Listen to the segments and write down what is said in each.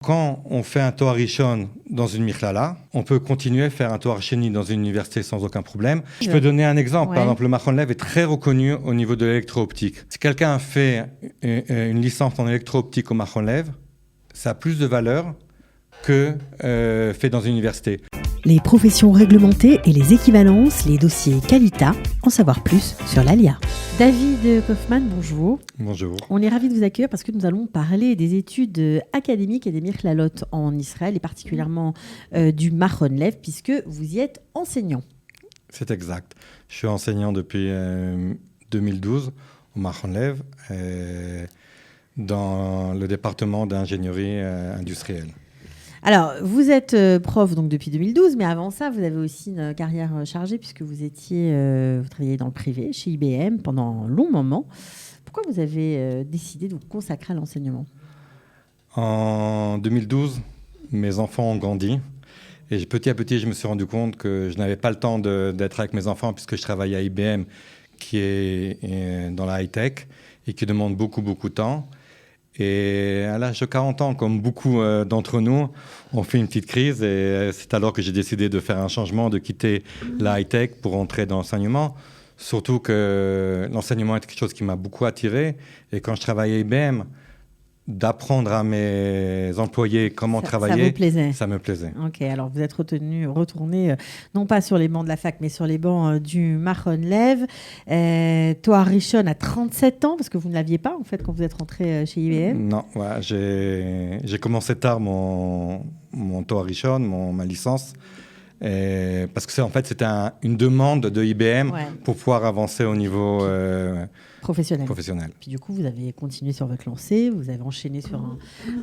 Quand on fait un Toar Rishon dans une Mikhlala, on peut continuer à faire un Toar Sheni dans une université sans aucun problème. Je peux donner un exemple. Par exemple, le Machon Lev est très reconnu au niveau de l'électro-optique. Si quelqu'un a fait une licence en électro-optique au Machon Lev, ça a plus de valeur que fait dans une université. Les professions réglementées et les équivalences, les dossiers Qualita, en savoir plus sur l'ALIA. David Kaufmann, bonjour. Bonjour. On est ravis de vous accueillir parce que nous allons parler des études académiques et des Mirklalot en Israël et particulièrement du Machon Lev puisque vous y êtes enseignant. C'est exact. Je suis enseignant depuis 2012 au Machon Lev dans le département d'ingénierie industrielle. Alors, vous êtes prof donc depuis 2012, mais avant ça, vous avez aussi une carrière chargée puisque vous travailliez dans le privé chez IBM pendant un long moment. Pourquoi vous avez décidé de vous consacrer à l'enseignement ? En 2012, mes enfants ont grandi et petit à petit, je me suis rendu compte que je n'avais pas le temps d'être avec mes enfants puisque je travaillais à IBM qui est dans la high-tech et qui demande beaucoup de temps. Et à l'âge de 40 ans, comme beaucoup d'entre nous, on fait une petite crise et c'est alors que j'ai décidé de faire un changement, de quitter la high-tech pour entrer dans l'enseignement. Surtout que l'enseignement est quelque chose qui m'a beaucoup attiré. Et quand je travaillais à IBM, d'apprendre à mes employés comment travailler, ça me plaisait. Ok, alors vous êtes retourné non pas sur les bancs de la fac, mais sur les bancs du Machon Lev. Toar Rishon à 37 ans, parce que vous ne l'aviez pas en fait quand vous êtes rentré chez IBM. Non, ouais, j'ai commencé tard mon Toar Rishon, ma licence. Parce que c'était une demande de IBM pour pouvoir avancer au niveau professionnel. Puis du coup, vous avez continué sur votre lancée, vous avez enchaîné sur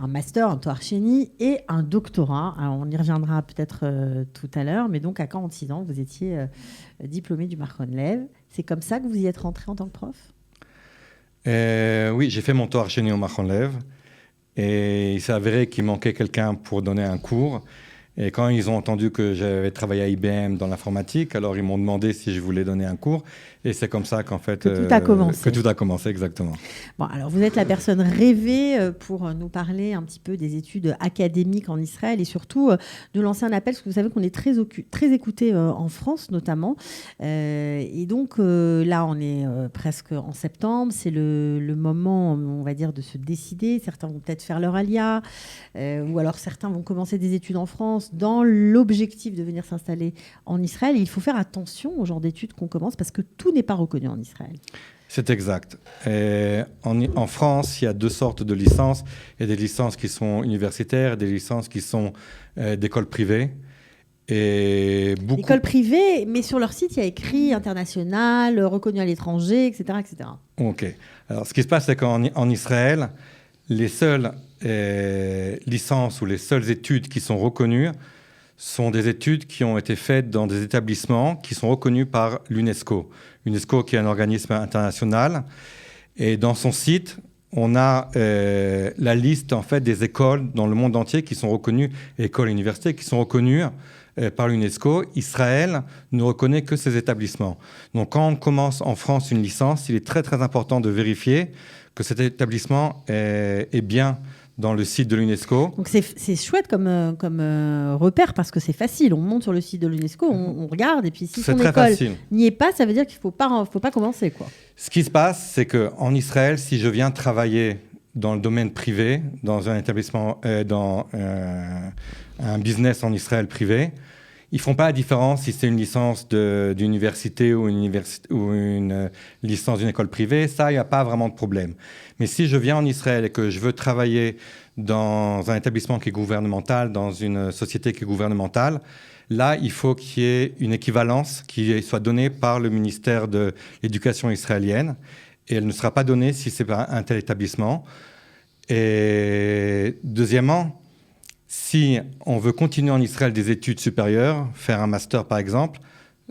un master, un Toar Sheni et un doctorat. Alors, on y reviendra peut-être tout à l'heure, mais donc à 46 ans, vous étiez diplômé du Machon Lev. C'est comme ça que vous y êtes rentré en tant que prof ? Oui, j'ai fait mon Toar Sheni au Machon Lev et il s'est avéré qu'il manquait quelqu'un pour donner un cours. Et quand ils ont entendu que j'avais travaillé à IBM dans l'informatique, alors ils m'ont demandé si je voulais donner un cours. Et c'est comme ça qu'en fait... Que tout a commencé. Que tout a commencé, exactement. Bon, alors vous êtes la personne rêvée pour nous parler un petit peu des études académiques en Israël et surtout de lancer un appel, parce que vous savez qu'on est très écouté en France notamment. Et donc là, on est presque en septembre. C'est le moment, on va dire, de se décider. Certains vont peut-être faire leur alia, ou alors certains vont commencer des études en France dans l'objectif de venir s'installer en Israël. Et il faut faire attention au genre d'études qu'on commence parce que tout n'est pas reconnu en Israël. C'est exact. En France, il y a deux sortes de licences. Il y a des licences qui sont universitaires et des licences qui sont d'écoles privées. Écoles privées, mais sur leur site, il y a écrit international, reconnu à l'étranger, etc., etc. OK. Alors, ce qui se passe, c'est qu'en Israël, les seules licences ou les seules études qui sont reconnues sont des études qui ont été faites dans des établissements qui sont reconnus par l'UNESCO. L'UNESCO qui est un organisme international. Et dans son site, on a la liste en fait, des écoles dans le monde entier qui sont reconnues, écoles et universités qui sont reconnues par l'UNESCO. Israël ne reconnaît que ces établissements. Donc quand on commence en France une licence, il est très très important de vérifier que cet établissement est bien dans le site de l'UNESCO. Donc c'est chouette comme repère parce que c'est facile. On monte sur le site de l'UNESCO, on regarde et puis si son école n'y est pas, ça veut dire qu'il faut pas commencer, quoi. Ce qui se passe, c'est qu'en Israël, si je viens travailler dans le domaine privé, dans un établissement, dans un business en Israël privé, ils font pas la différence si c'est une licence d'université ou une licence d'une école privée. Ça, il n'y a pas vraiment de problème. Mais si je viens en Israël et que je veux travailler dans un établissement qui est gouvernemental, dans une société qui est gouvernementale, là, il faut qu'il y ait une équivalence qui soit donnée par le ministère de l'Éducation israélienne. Et elle ne sera pas donnée si c'est pas un tel établissement. Et deuxièmement, si on veut continuer en Israël des études supérieures, faire un master par exemple,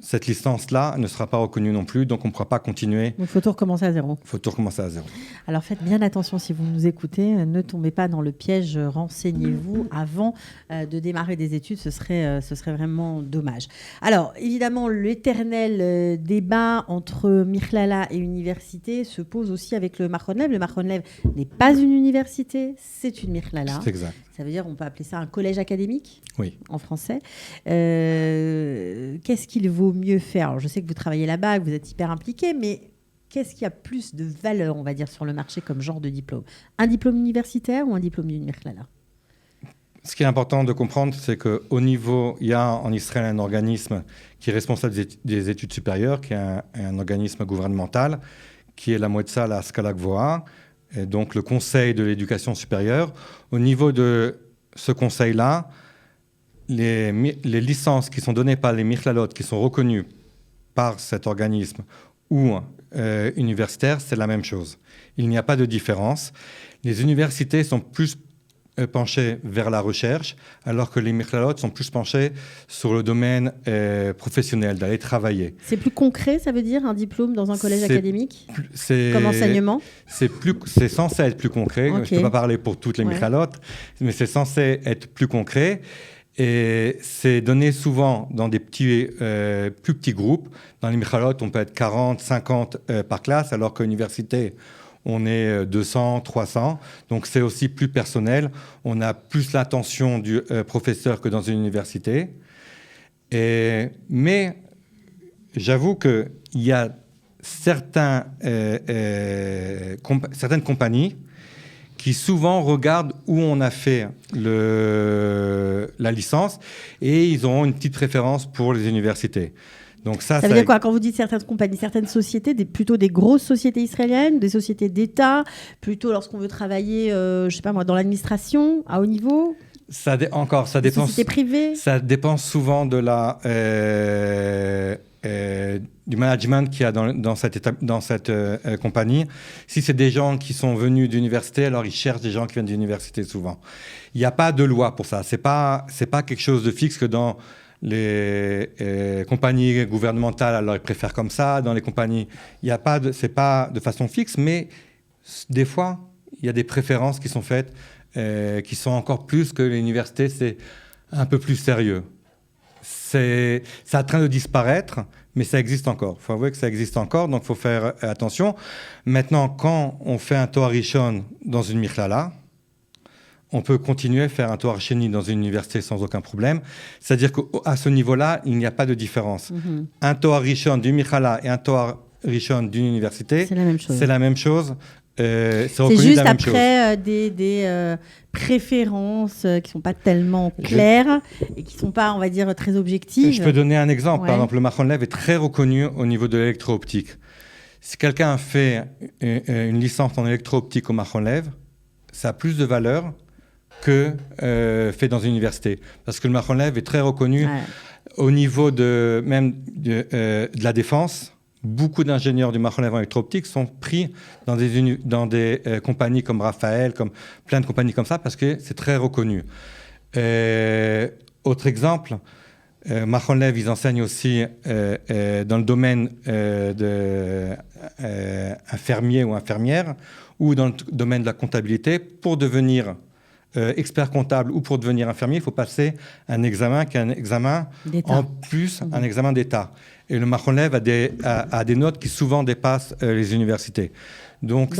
cette licence-là ne sera pas reconnue non plus, donc on ne pourra pas continuer. Donc il faut tout recommencer à zéro. Il faut tout recommencer à zéro. Alors faites bien attention si vous nous écoutez, ne tombez pas dans le piège, renseignez-vous avant de démarrer des études, ce serait vraiment dommage. Alors évidemment, l'éternel débat entre Mikhlala et université se pose aussi avec le Machon Lev. Le Machon Lev n'est pas une université, c'est une Mikhlala. C'est exact. Ça veut dire, on peut appeler ça un collège académique, Oui. en français. Qu'est-ce qu'il vaut mieux faire? Alors, je sais que vous travaillez là-bas, que vous êtes hyper impliqué, mais qu'est-ce qui a plus de valeur, on va dire, sur le marché comme genre de diplôme? Un diplôme universitaire ou un diplôme d'une Mirklala? Ce qui est important de comprendre, c'est qu'au niveau, il y a en Israël un organisme qui est responsable des études supérieures, qui est un organisme gouvernemental, qui est la Moetza L'Hashkala Gvoha, et donc le Conseil de l'éducation supérieure. Au niveau de ce conseil-là, les licences qui sont données par les Mirklalot, qui sont reconnues par cet organisme ou universitaires, c'est la même chose. Il n'y a pas de différence. Les universités sont plus penchés vers la recherche, alors que les Mirklalot sont plus penchés sur le domaine professionnel, d'aller travailler. C'est plus concret, ça veut dire, un diplôme dans un collège académique comme enseignement? C'est censé être plus concret. Okay. Je ne peux pas parler pour toutes les Mirklalot, mais c'est censé être plus concret. Et c'est donné souvent dans des plus petits groupes. Dans les Mirklalot, on peut être 40, 50 par classe, alors qu'à l'université, on est 200, 300. Donc, c'est aussi plus personnel. On a plus l'attention du professeur que dans une université. Mais j'avoue qu'il y a certaines compagnies qui souvent regardent où on a fait la licence et ils auront une petite préférence pour les universités. Donc ça veut dire quoi quand vous dites certaines compagnies, certaines sociétés, plutôt des grosses sociétés israéliennes, des sociétés d'État, plutôt lorsqu'on veut travailler, je sais pas moi, dans l'administration, à haut niveau? Ça dépend. Sociétés privées? Ça dépend souvent de du management qu'il y a dans cette compagnie. Si c'est des gens qui sont venus d'université, alors ils cherchent des gens qui viennent d'université souvent. Il n'y a pas de loi pour ça. C'est pas quelque chose de fixe que dans les compagnies gouvernementales, alors ils préfèrent comme ça. Dans les compagnies, c'est pas de façon fixe, mais des fois, il y a des préférences qui sont faites, qui sont encore plus que l'université, c'est un peu plus sérieux. C'est en train de disparaître, mais ça existe encore. Il faut avouer que ça existe encore, donc il faut faire attention. Maintenant, quand on fait un Toar Rishon dans une Mirklala, on peut continuer à faire un Toar Sheni dans une université sans aucun problème. C'est-à-dire qu'à ce niveau-là, il n'y a pas de différence. Mm-hmm. Un Toar Rishon d'une Mirklala et un Toar Rishon d'une université, c'est la même chose. C'est la même chose. C'est juste après des préférences qui ne sont pas tellement claires et qui ne sont pas, on va dire, très objectives. Je peux donner un exemple. Ouais. Par exemple, le Machon Lev est très reconnu au niveau de l'électro-optique. Si quelqu'un fait une licence en électro-optique au Machon Lev, ça a plus de valeur que fait dans une université. Parce que le Machon Lev est très reconnu au niveau de la défense. Beaucoup d'ingénieurs du Machon Lev en électro-optique sont pris dans des compagnies comme Raphaël, comme plein de compagnies comme ça, parce que c'est très reconnu. Autre exemple, Machon Lev, ils enseignent aussi dans le domaine infirmier ou infirmière, ou dans le domaine de la comptabilité. Pour devenir expert comptable ou pour devenir infirmier, il faut passer un examen qui est un examen en plus, un examen d'État. Et le Machon Lev a des notes qui souvent dépassent les universités. Donc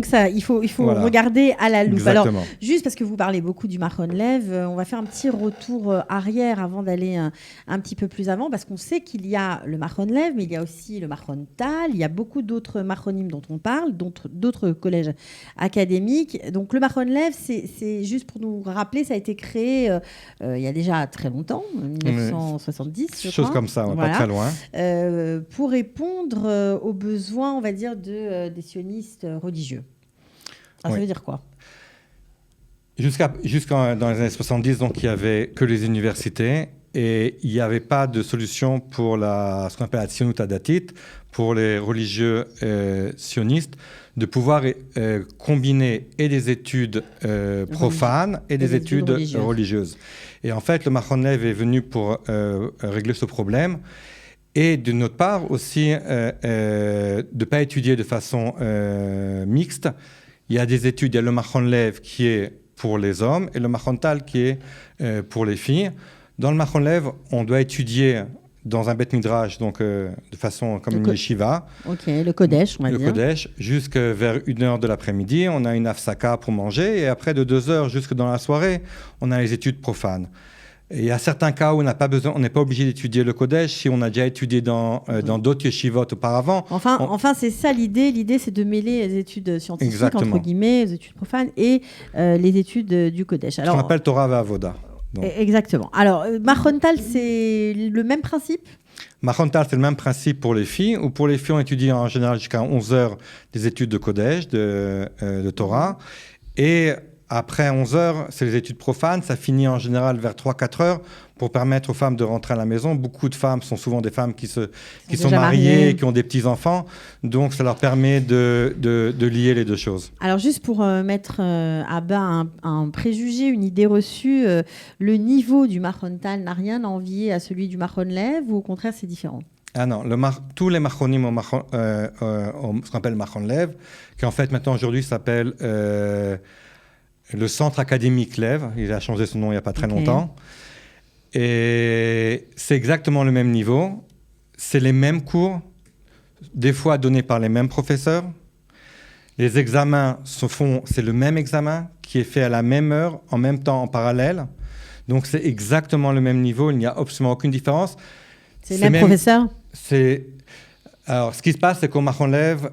ça, il faut voilà. Regarder à la loupe. Exactement. Alors, juste parce que vous parlez beaucoup du Machon Lev, on va faire un petit retour arrière avant d'aller un petit peu plus avant, parce qu'on sait qu'il y a le Machon Lev, mais il y a aussi le Machon Tal, il y a beaucoup d'autres machronim dont on parle, d'autres collèges académiques. Donc le Machon Lev, c'est juste pour nous rappeler, ça a été créé il y a déjà très longtemps, 1970, je crois. Chose comme ça, voilà. Pas très loin. Pour répondre aux besoins, on va dire, des sionistes religieux. Alors, ça veut dire quoi? Jusqu'à dans les années 70, donc, il n'y avait que les universités et il n'y avait pas de solution pour ce qu'on appelle la tzionut hadatit, pour les religieux sionistes, de pouvoir combiner et des études profanes et des études religieuses. Et en fait, le Machon Lev est venu pour régler ce problème. Et d'une autre part aussi, de ne pas étudier de façon mixte. Il y a des études, il y a le Machon Lev qui est pour les hommes et le Machon Tal qui est pour les filles. Dans le Machon Lev, on doit étudier dans un Beth Midrash, donc de façon comme une yeshiva. Ok, le Kodesh, on va dire. Le Kodesh, jusqu'à vers 1h de l'après-midi, on a une afsaka pour manger, et après de 2h jusque dans la soirée, on a les études profanes. Et il y a certains cas où on n'est pas obligé d'étudier le Kodesh si on a déjà étudié dans d'autres yeshivot auparavant. Enfin, c'est ça l'idée. L'idée, c'est de mêler les études scientifiques, Exactement. entre guillemets, les études profanes, et les études du Kodesh. Alors, ce qu'on appelle Torah ve'avoda. Exactement. Alors, Machontal, c'est le même principe ? Machontal, c'est le même principe pour les filles, où pour les filles, on étudie en général jusqu'à 11 heures des études de Kodesh, de Torah. Et après 11 heures, c'est les études profanes. Ça finit en général vers 3-4 heures pour permettre aux femmes de rentrer à la maison. Beaucoup de femmes sont souvent des femmes qui sont mariées, qui ont des petits-enfants. Donc, ça leur permet de lier les deux choses. Alors, juste pour mettre à bas un préjugé, une idée reçue, le niveau du Machontal n'a rien à envier à celui du Machon Lev, ou au contraire, c'est différent ? Ah non, tous les Machonim ont ce qu'on appelle Machon Lev, qui en fait maintenant aujourd'hui s'appelle le Centre académique Lev. Il a changé son nom il n'y a pas très longtemps. Et c'est exactement le même niveau. C'est les mêmes cours, des fois donnés par les mêmes professeurs. Les examens c'est le même examen qui est fait à la même heure, en même temps, en parallèle. Donc c'est exactement le même niveau, il n'y a absolument aucune différence. C'est le même professeur ? Alors, ce qui se passe, c'est qu'au Machon Lev,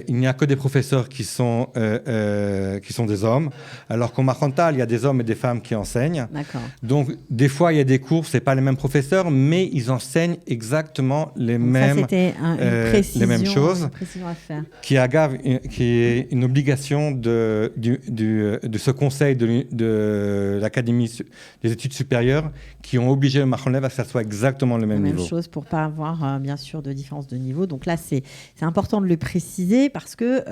il n'y a que des professeurs qui sont des hommes, alors qu'au Machontal, il y a des hommes et des femmes qui enseignent. D'accord. Donc, des fois, il y a des cours, c'est pas les mêmes professeurs, mais ils enseignent exactement les mêmes choses. Une précision à faire. Qui est une obligation de ce conseil de l'Académie des études supérieures qui ont obligé le Machon Lev à ce que ça soit exactement le même niveau. Même chose pour pas avoir, bien sûr, de différence de niveau. Donc là, c'est important de le préciser parce que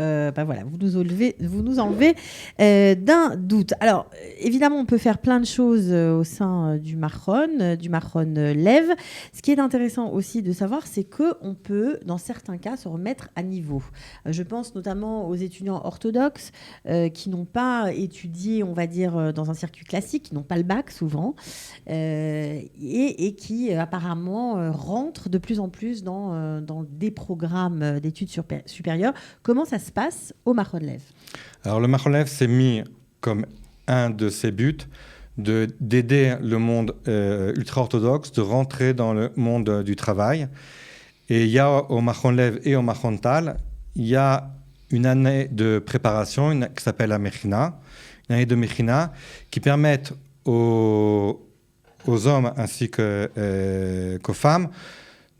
voilà, vous nous enlevez d'un doute. Alors, évidemment, on peut faire plein de choses au sein du Machon Lev. Ce qui est intéressant aussi de savoir, c'est qu'on peut, dans certains cas, se remettre à niveau. Je pense notamment aux étudiants orthodoxes qui n'ont pas étudié, on va dire, dans un circuit classique, qui n'ont pas le bac souvent, et qui apparemment rentrent de plus en plus dans des programmes d'études supérieures. Comment ça se passe au Machon Lev ? Alors le Machon Lev s'est mis comme un de ses buts d'aider le monde ultra-orthodoxe de rentrer dans le monde du travail. Et il y a au Machon Lev et au Machontal, il y a une année de préparation qui s'appelle la Mechina, une année de Mechina qui permettent aux hommes ainsi qu'aux femmes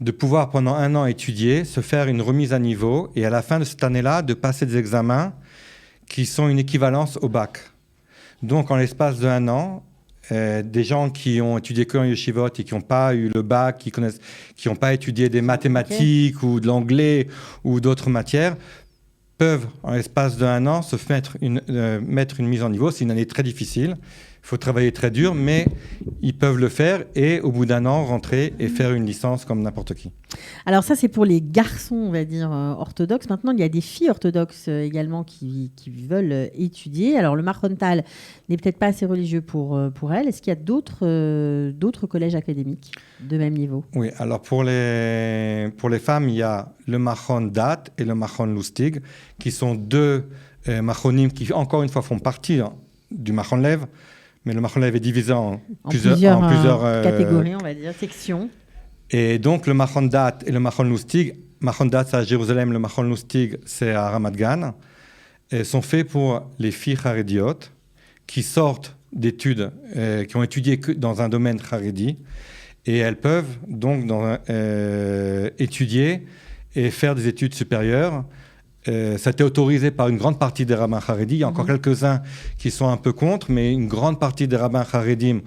de pouvoir pendant 1 an étudier, se faire une remise à niveau et à la fin de cette année-là, de passer des examens qui sont une équivalence au bac. Donc en l'espace d'1 an, des gens qui ont étudié que en yeshivot et qui n'ont pas eu le bac, qui n'ont pas étudié des mathématiques ou de l'anglais ou d'autres matières, peuvent en l'espace d'1 an se mettre une mise en niveau. C'est une année très difficile. Il faut travailler très dur, mais ils peuvent le faire et au bout d'1 an, rentrer et faire une licence comme n'importe qui. Alors ça, c'est pour les garçons, on va dire, orthodoxes. Maintenant, il y a des filles orthodoxes également qui veulent étudier. Alors le Machontal n'est peut-être pas assez religieux pour elles. Est-ce qu'il y a d'autres collèges académiques de même niveau ? Oui, alors pour les femmes, il y a le Machon Dat et le Machon Lustig, qui sont 2 machonim qui, encore une fois, font partie du Machon Lev. Mais le Machon Lev est divisé en plusieurs catégories, on va dire, sections. Et donc, le Machon Dat et le Machon Lustig, Machon Dat, c'est à Jérusalem, le Machon Lustig, c'est à Ramat Gan, sont faits pour les filles charédiotes qui sortent d'études, qui ont étudié que dans un domaine charédi, et elles peuvent donc étudier et faire des études supérieures. Ça a été autorisé par une grande partie des rabbins charédim. Il y a encore quelques-uns qui sont un peu contre, mais une grande partie des rabbins charédim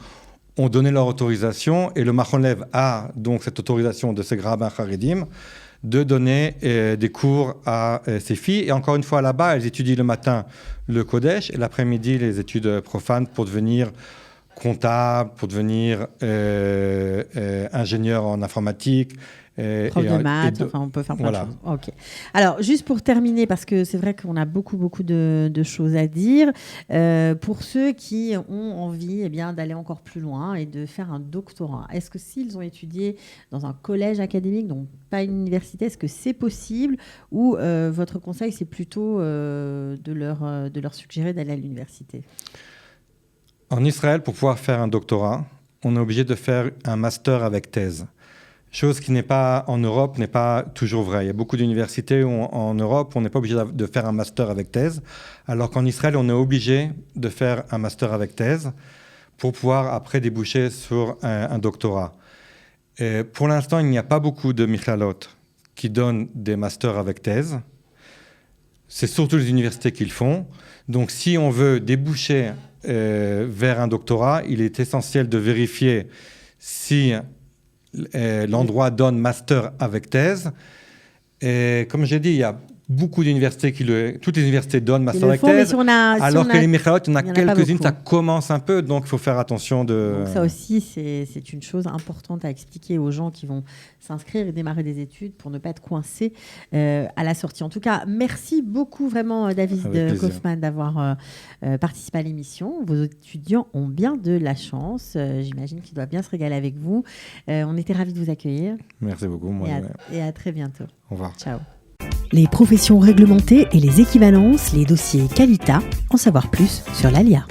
ont donné leur autorisation et le Machon Lev a donc cette autorisation de ces rabbins charédim de donner des cours à ces filles. Et encore une fois, là-bas, elles étudient le matin le Kodesh et l'après-midi les études profanes pour devenir comptable, pour devenir ingénieur en informatique Prof de maths, on peut faire plein de choses. Ok. Alors, juste pour terminer, parce que c'est vrai qu'on a beaucoup de choses à dire, pour ceux qui ont envie d'aller encore plus loin et de faire un doctorat, est-ce que s'ils ont étudié dans un collège académique, donc pas une université, est-ce que c'est possible ou votre conseil, c'est plutôt de leur suggérer d'aller à l'université? En Israël, pour pouvoir faire un doctorat, on est obligé de faire un master avec thèse. Chose qui n'est pas en Europe, n'est pas toujours vraie. Il y a beaucoup d'universités où en Europe, on n'est pas obligé de faire un master avec thèse, alors qu'en Israël, on est obligé de faire un master avec thèse pour pouvoir après déboucher sur un doctorat. Et pour l'instant, il n'y a pas beaucoup de michalot qui donnent des masters avec thèse. C'est surtout les universités qui le font. Donc, si on veut déboucher vers un doctorat, il est essentiel de vérifier si l'endroit donne master avec thèse. Et comme j'ai dit, il y a beaucoup d'universités toutes les universités donnent master avec thèse, alors que les michalot, il y en a quelques-unes, ça commence un peu, donc il faut faire attention de... Donc ça aussi, c'est une chose importante à expliquer aux gens qui vont s'inscrire et démarrer des études pour ne pas être coincés à la sortie. En tout cas, merci beaucoup vraiment David Kaufmann d'avoir participé à l'émission. Vos étudiants ont bien de la chance. J'imagine qu'ils doivent bien se régaler avec vous. On était ravis de vous accueillir. Merci beaucoup. Et à très bientôt. Au revoir. Ciao. Les professions réglementées et les équivalences, les dossiers Qualita, en savoir plus sur l'ALIA.